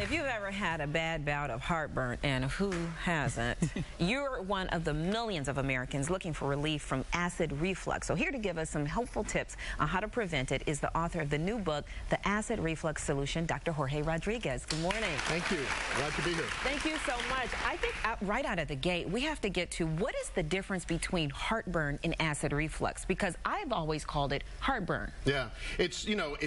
If you've ever had a bad bout of heartburn, and who hasn't, you're one of the millions of Americans looking for relief from acid reflux. So here to give us some helpful tips on how to prevent it is the author of the new book, The Acid Reflux Solution, Dr. Jorge Rodriguez. Good morning. Thank you. Glad to be here. Thank you so much. I think right out of the gate, we have to get to what is the difference between heartburn and acid reflux? Because I've always called it heartburn. Yeah, it's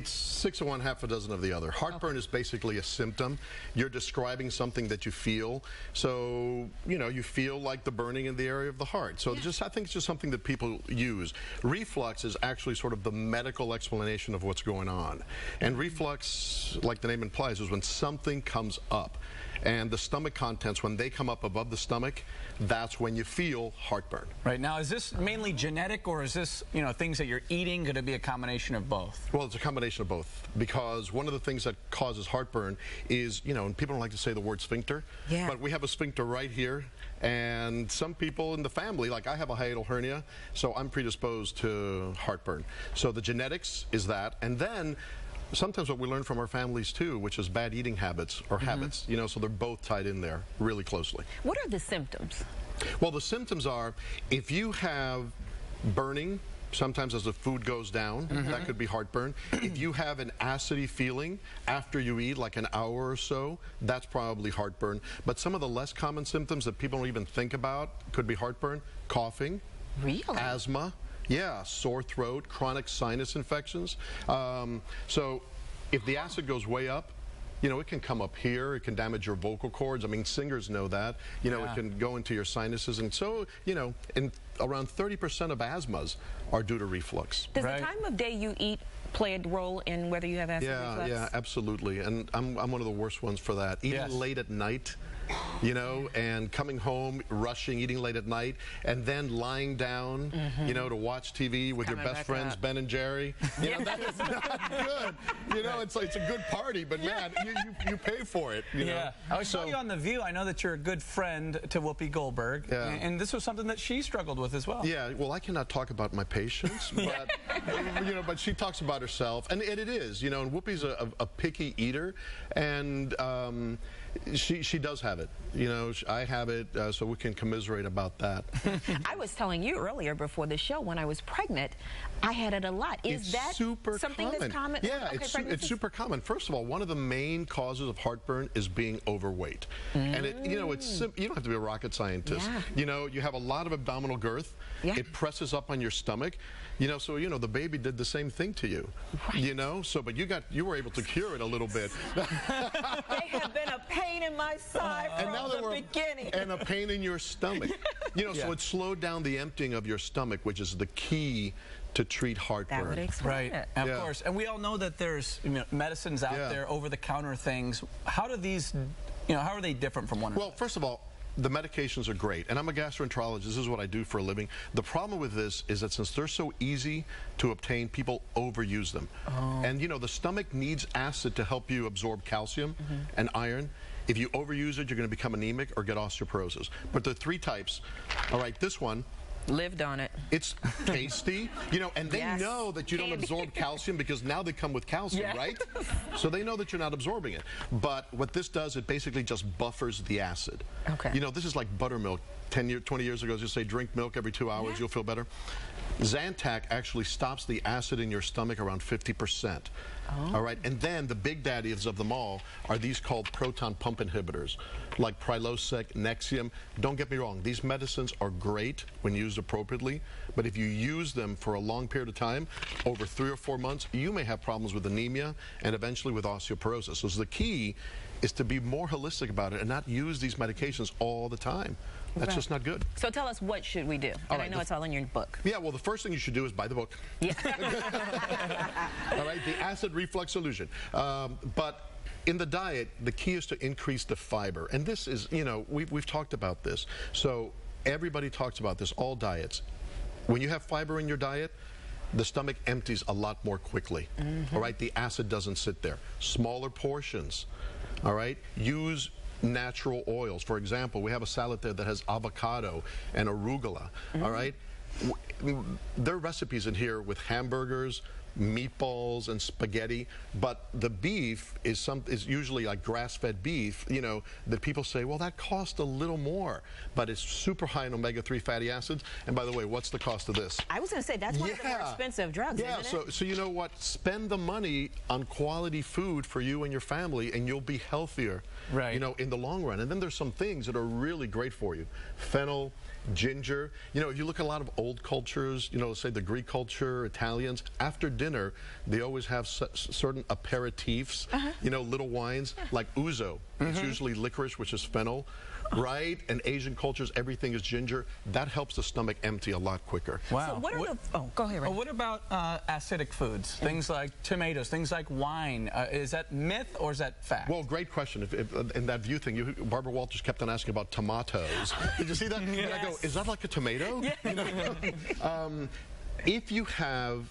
6 of one, half a dozen of the other. Heartburn is basically a symptom. You're describing something that you feel. So, you feel like the burning in the area of the heart. So I think it's just something that people use. Reflux is actually sort of the medical explanation of what's going on. And reflux, like the name implies, is when something comes up. And the stomach contents, when they come up above the stomach, that's when you feel heartburn. Right. Now, is this mainly genetic, or is this, things that you're eating? Could it be a combination of both? Well, it's a combination of both, because one of the things that causes heartburn is, and people don't like to say the word sphincter, but we have a sphincter right here, and some people in the family, like I have a hiatal hernia, so I'm predisposed to heartburn. So the genetics is that, and then sometimes what we learn from our families too, which is bad eating habits or habits, so they're both tied in there really closely. What are the symptoms? Well, the symptoms are, if you have burning, sometimes as the food goes down, that could be heartburn. If you have an acidy feeling after you eat, like an hour or so, that's probably heartburn. But some of the less common symptoms that people don't even think about could be heartburn: coughing, asthma, sore throat, chronic sinus infections. So if the acid goes way up, it can come up here, it can damage your vocal cords. I mean, singers know that. It can go into your sinuses. And so, and around 30% of asthmas are due to reflux. Does the time of day you eat play a role in whether you have acid reflux? Yeah, absolutely. And I'm one of the worst ones for that. Eating late at night, and coming home, rushing, eating late at night, and then lying down, to watch TV with your best friends, Ben and Jerry. That is not good. It's a good party, but man, you pay for it. I saw you on The View. I know that you're a good friend to Whoopi Goldberg, and this was something that she struggled with as well. Yeah, well, I cannot talk about my patients, but but she talks about herself, and it is, and Whoopi's a picky eater, and she does have it. I have it, so we can commiserate about that. I was telling you earlier before the show, when I was pregnant, I had it a lot. Is that something that's common? Yeah, it's super common. First of all, one of the main causes of heartburn is being overweight. And you don't have to be a rocket scientist. You have a lot of abdominal girth. It presses up on your stomach. So the baby did the same thing to you. But you were able to cure it a little bit. They have been a pain in my side from the beginning. And a pain in your stomach. So it slowed down the emptying of your stomach, which is the key to treat heartburn. That would explain it. Of course. And we all know that there's medicines out there, over-the-counter things. How do these, how are they different from one another? Well, first of all, the medications are great, and I'm a gastroenterologist. This is what I do for a living. The problem with this is that since they're so easy to obtain, people overuse them. And the stomach needs acid to help you absorb calcium and iron. If you overuse it, you're going to become anemic or get osteoporosis. But there are 3 types. All right, this one. Lived on it. It's tasty, and they know that you don't absorb calcium because now they come with calcium, right? So they know that you're not absorbing it. But what this does, it basically just buffers the acid. This is like buttermilk. 20 years ago, just say drink milk every 2 hours, you'll feel better. Zantac actually stops the acid in your stomach around 50%. All right, and then the big daddies of them all are these called proton pump inhibitors, like Prilosec, Nexium. Don't get me wrong, these medicines are great when used appropriately, but if you use them for a long period of time, over 3 or 4 months, you may have problems with anemia and eventually with osteoporosis. So the key is to be more holistic about it and not use these medications all the time. That's just not good. So tell us, what should we do? And I know it's all in your book. Yeah, well, the first thing you should do is buy the book. All right, The Acid Reflux Solution. But in the diet, the key is to increase the fiber. And this is, we've talked about this. So everybody talks about this, all diets. When you have fiber in your diet, the stomach empties a lot more quickly. All right, the acid doesn't sit there. Smaller portions. All right, use natural oils. For example, we have a salad there that has avocado and arugula. All right, there are recipes in here with hamburgers, meatballs and spaghetti, but the beef is usually like grass-fed beef, you know, that people say, well, that costs a little more, but it's super high in omega-3 fatty acids. And by the way, what's the cost of this? I was going to say, that's one of the more expensive drugs, isn't it? So you know what? Spend the money on quality food for you and your family, and you'll be healthier, you know, in the long run. And then there's some things that are really great for you. Fennel, ginger. You know, if you look at a lot of old cultures, you know, say the Greek culture, Italians, after dinner, they always have certain aperitifs, you know, little wines, like ouzo. It's usually licorice, which is fennel, right? And Asian cultures, everything is ginger. That helps the stomach empty a lot quicker. Wow. So what are go ahead, Ray. What about acidic foods? Things like tomatoes, things like wine. Is that myth or is that fact? Well, great question. If in that view thing, Barbara Walters kept on asking about tomatoes. Did you see that? Yes. And I go, is that like a tomato? Yeah. You know? If you have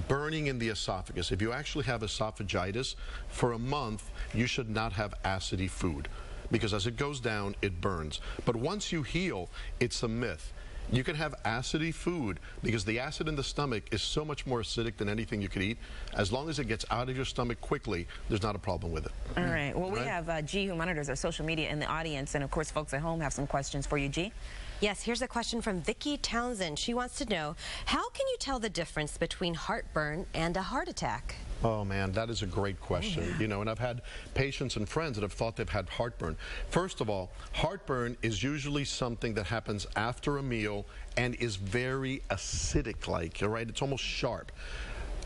burning in the esophagus, if you actually have esophagitis, for a month, you should not have acidy food, because as it goes down, it burns. But once you heal, it's a myth. You can have acidy food because the acid in the stomach is so much more acidic than anything you could eat. As long as it gets out of your stomach quickly, there's not a problem with it. All right. Well, we have G, who monitors our social media, in the audience, and of course, folks at home have some questions for you, G. Yes, here's a question from Vicki Townsend. She wants to know, how can you tell the difference between heartburn and a heart attack? Oh man, that is a great question. You know, and I've had patients and friends that have thought they've had heartburn. First of all, heartburn is usually something that happens after a meal and is very acidic-like, all right? It's almost sharp.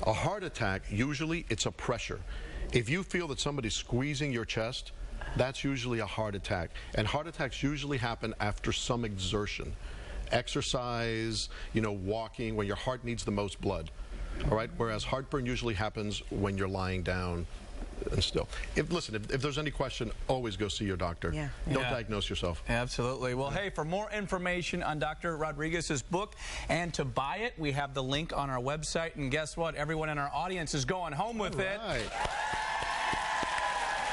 A heart attack, usually it's a pressure. If you feel that somebody's squeezing your chest, that's usually a heart attack. And heart attacks usually happen after some exertion. Exercise, you know, walking, when your heart needs the most blood. All right, whereas heartburn usually happens when you're lying down and still. Listen, if there's any question, always go see your doctor. Don't diagnose yourself. Absolutely. Well, hey, for more information on Dr. Rodriguez's book and to buy it, we have the link on our website. And guess what? Everyone in our audience is going home with it.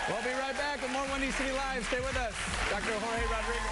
We'll be right back with more Windy City Live. Stay with us. Dr. Jorge Rodriguez.